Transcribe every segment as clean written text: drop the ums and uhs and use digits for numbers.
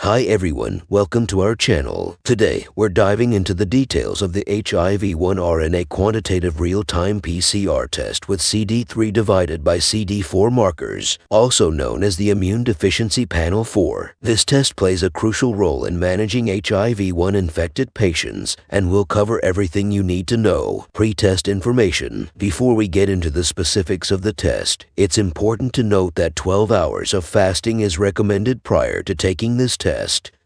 Hi everyone, welcome to our channel. Today, we're diving into the details of the HIV-1 RNA quantitative real-time PCR test with CD3 divided by CD4 markers, also known as the Immune Deficiency Panel 4. This test plays a crucial role in managing HIV-1 infected patients and will cover everything you need to know. Pre-test information. Before we get into the specifics of the test, it's important to note that 12 hours of fasting is recommended prior to taking this test.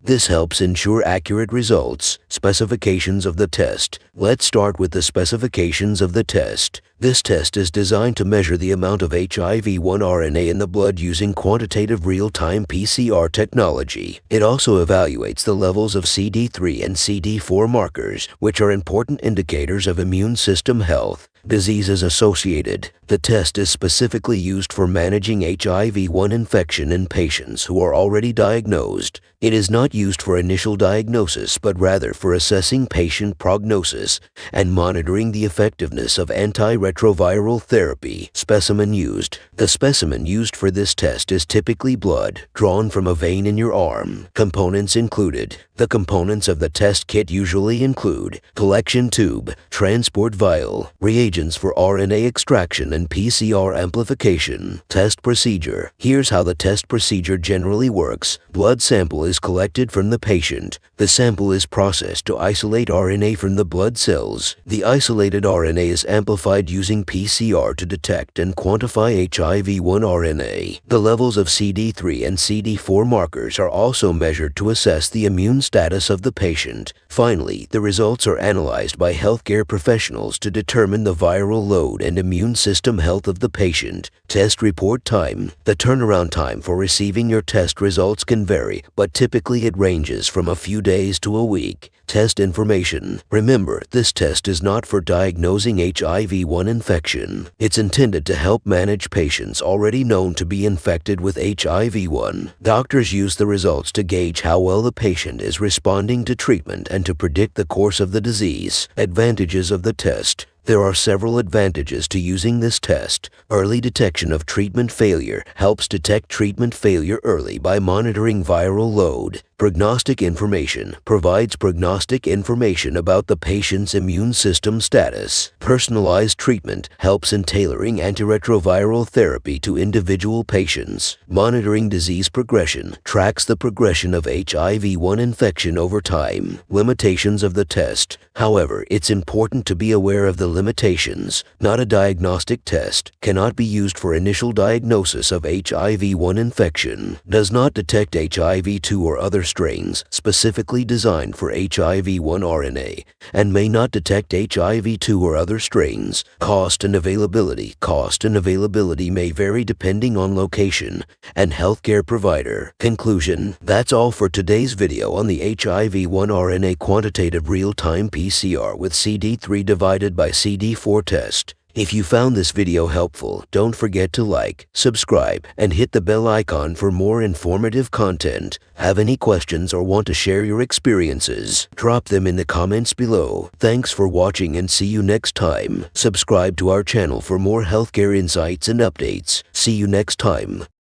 This helps ensure accurate results. Specifications of the test. Let's start with the specifications of the test. This test is designed to measure the amount of HIV-1 RNA in the blood using quantitative real-time PCR technology. It also evaluates the levels of CD3 and CD4 markers, which are important indicators of immune system health. Diseases associated. The test is specifically used for managing HIV-1 infection in patients who are already diagnosed. It is not used for initial diagnosis, but rather for assessing patient prognosis and monitoring the effectiveness of anti-retroviral therapy. Specimen used. The specimen used for this test is typically blood, drawn from a vein in your arm. Components included. The components of the test kit usually include collection tube, transport vial, reagents for RNA extraction and PCR amplification. Test procedure. Here's how the test procedure generally works. Blood sample is collected from the patient. The sample is processed to isolate RNA from the blood cells. The isolated RNA is amplified using PCR to detect and quantify HIV-1 RNA. The levels of CD3 and CD4 markers are also measured to assess the immune status of the patient. Finally, the results are analyzed by healthcare professionals to determine the viral load and immune system health of the patient. Test report time. The turnaround time for receiving your test results can vary, but typically it ranges from a few days to a week. Test information. Remember, this test is not for diagnosing HIV-1 infection. It's intended to help manage patients already known to be infected with HIV-1. Doctors use the results to gauge how well the patient is responding to treatment and to predict the course of the disease. Advantages of the test. There are several advantages to using this test. Early detection of treatment failure helps detect treatment failure early by monitoring viral load. Prognostic information provides prognostic information about the patient's immune system status. Personalized treatment helps in tailoring anti-retroviral therapy to individual patients. Monitoring disease progression tracks the progression of HIV-1 infection over time. Limitations of the test. However, it's important to be aware of the limitations. Not a diagnostic test. Cannot be used for initial diagnosis of HIV-1 infection. Does not detect HIV-2 or other strains specifically designed for HIV-1 RNA and may not detect HIV-2 or other strains. Cost and availability. Cost and availability may vary depending on location and healthcare provider. Conclusion. That's all for today's video on the HIV-1 RNA quantitative real-time PCR with CD3 divided by CD4 test. If you found this video helpful, don't forget to like, subscribe, and hit the bell icon for more informative content. Have any questions or want to share your experiences? Drop them in the comments below. Thanks for watching and see you next time. Subscribe to our channel for more healthcare insights and updates. See you next time.